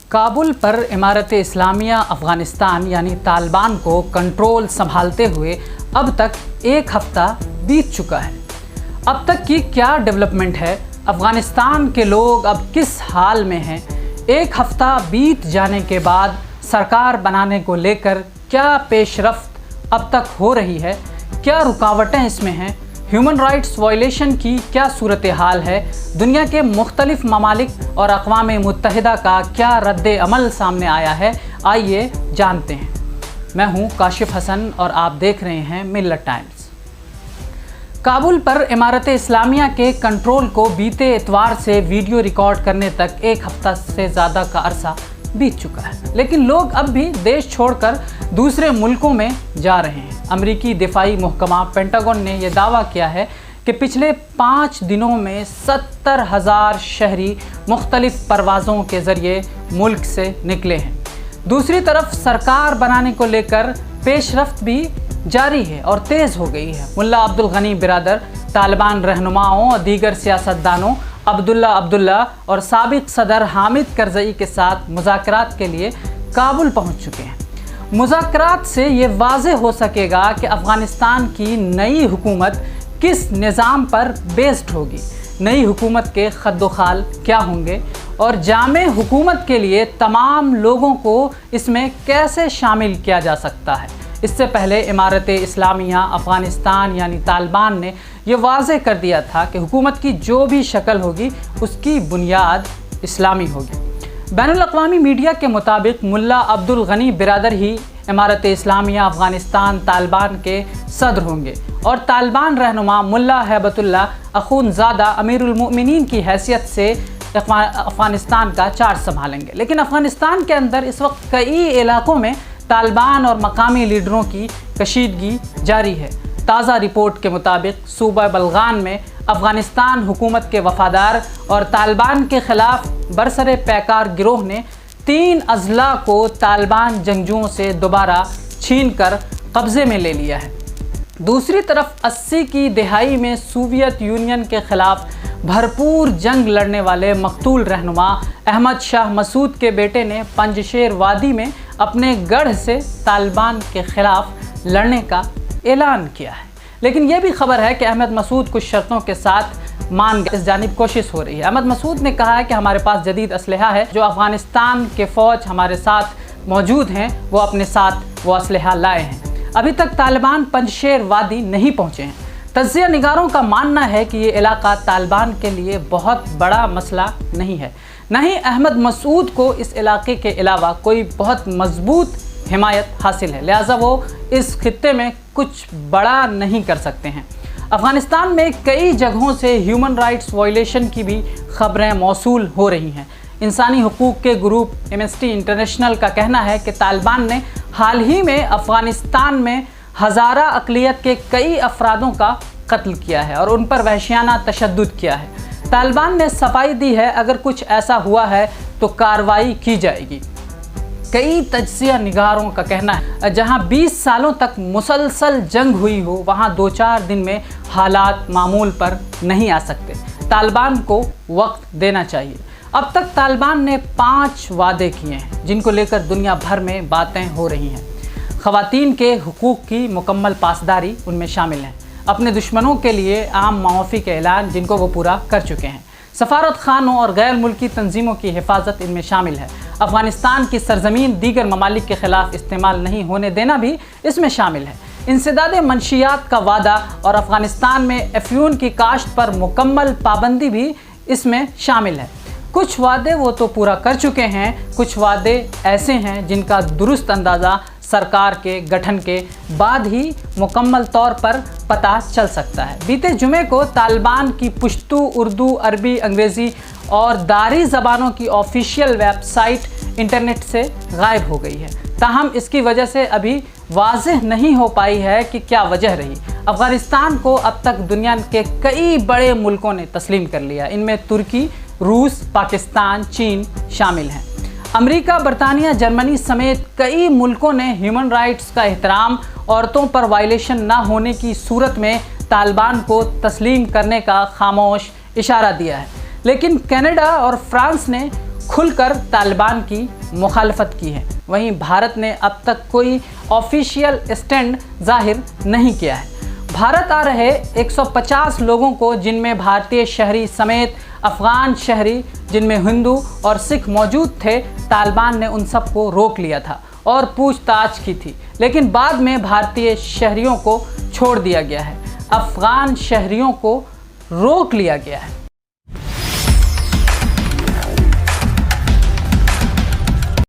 کابل پر امارت اسلامیہ افغانستان یعنی طالبان کو کنٹرول سنبھالتے ہوئے اب تک ایک ہفتہ بیت چکا ہے۔ اب تک کی کیا ڈیولپمنٹ ہے؟ افغانستان کے لوگ اب کس حال میں ہیں؟ ایک ہفتہ بیت جانے کے بعد سرکار بنانے کو لے کر کیا پیش رفت اب تک ہو رہی ہے؟ کیا رکاوٹیں اس میں ہیں؟ ہیومن رائٹس وائلیشن کی کیا صورتحال ہے؟ دنیا کے مختلف ممالک اور اقوام متحدہ کا کیا رد عمل سامنے آیا ہے؟ آئیے جانتے ہیں۔ میں ہوں کاشف حسن اور آپ دیکھ رہے ہیں ملت ٹائمز۔ کابل پر امارت اسلامیہ کے کنٹرول کو بیتے اتوار سے ویڈیو ریکارڈ کرنے تک ایک ہفتہ سے زیادہ کا عرصہ بیت چکا ہے، لیکن لوگ اب بھی دیش چھوڑ کر دوسرے ملکوں میں جا رہے ہیں۔ امریکی دفاعی محکمہ پینٹاگون نے یہ دعویٰ کیا ہے کہ پچھلے 5 دنوں میں 70,000 شہری مختلف پروازوں کے ذریعے ملک سے نکلے ہیں۔ دوسری طرف سرکار بنانے کو لے کر پیش رفت بھی جاری ہے اور تیز ہو گئی ہے۔ ملا عبدالغنی برادر طالبان رہنماؤں اور دیگر سیاستدانوں عبداللہ اور سابق صدر حامد کرزئی کے ساتھ مذاکرات کے لیے کابل پہنچ چکے ہیں۔ مذاکرات سے یہ واضح ہو سکے گا کہ افغانستان کی نئی حکومت کس نظام پر بیسڈ ہوگی، نئی حکومت کے خد و خال کیا ہوں گے اور جامع حکومت کے لیے تمام لوگوں کو اس میں کیسے شامل کیا جا سکتا ہے۔ اس سے پہلے امارت اسلامیہ افغانستان یعنی طالبان نے یہ واضح کر دیا تھا کہ حکومت کی جو بھی شکل ہوگی اس کی بنیاد اسلامی ہوگی۔ بین الاقوامی میڈیا کے مطابق ملا عبدالغنی برادر ہی امارت اسلامیہ افغانستان طالبان کے صدر ہوں گے اور طالبان رہنما ملا ہیبت اللہ اخونزادہ امیر المؤمنین کی حیثیت سے افغانستان کا چارج سنبھالیں گے۔ لیکن افغانستان کے اندر اس وقت کئی علاقوں میں طالبان اور مقامی لیڈروں کی کشیدگی جاری ہے۔ تازہ رپورٹ کے مطابق صوبہ بلغان میں افغانستان حکومت کے وفادار اور طالبان کے خلاف برسر پیکار گروہ نے 3 اضلاع کو طالبان جنگجوؤں سے دوبارہ چھین کر قبضے میں لے لیا ہے۔ دوسری طرف 80 کی دہائی میں سوویت یونین کے خلاف بھرپور جنگ لڑنے والے مقتول رہنما احمد شاہ مسعود کے بیٹے نے پنجشیر وادی میں اپنے گڑھ سے طالبان کے خلاف لڑنے کا اعلان کیا ہے۔ لیکن یہ بھی خبر ہے کہ احمد مسعود کچھ شرطوں کے ساتھ مان گئے۔ اس جانب کوشش ہو رہی ہے۔ احمد مسعود نے کہا ہے کہ ہمارے پاس جدید اسلحہ ہے، جو افغانستان کے فوج ہمارے ساتھ موجود ہیں وہ اپنے ساتھ وہ اسلحہ لائے ہیں۔ ابھی تک طالبان پنجشیر وادی نہیں پہنچے ہیں۔ تجزیہ نگاروں کا ماننا ہے کہ یہ علاقہ طالبان کے لیے بہت بڑا مسئلہ نہیں ہے، نہ ہی احمد مسعود کو اس علاقے کے علاوہ کوئی بہت مضبوط حمایت حاصل ہے، لہٰذا وہ اس خطے میں کچھ بڑا نہیں کر سکتے ہیں۔ افغانستان میں کئی جگہوں سے ہیومن رائٹس وائلیشن کی بھی خبریں موصول ہو رہی ہیں۔ انسانی حقوق کے گروپ ایمنسٹی انٹرنیشنل کا کہنا ہے کہ طالبان نے حال ہی میں افغانستان میں ہزارہ اقلیت کے کئی افرادوں کا قتل کیا ہے اور ان پر وحشیانہ تشدد کیا ہے۔ طالبان نے صفائی دی ہے اگر کچھ ایسا ہوا ہے تو کارروائی کی جائے گی۔ کئی تجزیہ نگاروں کا کہنا ہے جہاں 20 سالوں تک مسلسل جنگ ہوئی ہو وہاں 2-4 دن میں حالات معمول پر نہیں آ سکتے۔ طالبان کو وقت دینا چاہیے۔ اب تک طالبان نے 5 وعدے کیے ہیں جن کو لے کر دنیا بھر میں باتیں ہو رہی ہیں۔ خواتین کے حقوق کی مکمل پاسداری ان میں شامل ہے۔ اپنے دشمنوں کے لیے عام معافی کے اعلان جن کو وہ پورا کر چکے ہیں۔ سفارت خانوں اور غیر ملکی تنظیموں کی حفاظت ان میں شامل ہے۔ افغانستان کی سرزمین دیگر ممالک کے خلاف استعمال نہیں ہونے دینا بھی اس میں شامل ہے۔ انسداد منشیات کا وعدہ اور افغانستان میں افیون کی کاشت پر مکمل پابندی بھی اس میں شامل ہے۔ کچھ وعدے وہ تو پورا کر چکے ہیں، کچھ وعدے ایسے ہیں جن کا درست اندازہ سرکار کے گٹھن کے بعد ہی مکمل طور پر پتہ چل سکتا ہے۔ بیتے جمعے کو طالبان کی پشتو، اردو، عربی، انگریزی اور داری زبانوں کی آفیشیل ویب سائٹ انٹرنیٹ سے غائب ہو گئی ہے۔ تاہم اس کی وجہ سے ابھی واضح نہیں ہو پائی ہے کہ کیا وجہ رہی۔ افغانستان کو اب تک دنیا کے کئی بڑے ملکوں نے تسلیم کر لیا، ان میں ترکی، روس، پاکستان، چین شامل ہیں۔ امریکہ، برطانیہ، جرمنی سمیت کئی ملکوں نے ہیومن رائٹس کا احترام، عورتوں پر وائلیشن نہ ہونے کی صورت میں طالبان کو تسلیم کرنے کا خاموش اشارہ دیا ہے۔ لیکن کینیڈا اور فرانس نے کھل کر طالبان کی مخالفت کی ہے۔ وہیں بھارت نے اب تک کوئی آفیشیل اسٹینڈ ظاہر نہیں کیا ہے۔ بھارت آ رہے 150 لوگوں کو، جن میں بھارتی شہری سمیت افغان شہری جن میں ہندو اور سکھ موجود تھے، طالبان نے ان سب کو روک لیا تھا اور پوچھ تاچھ کی تھی، لیکن بعد میں بھارتی شہریوں کو چھوڑ دیا گیا ہے، افغان شہریوں کو روک لیا گیا ہے۔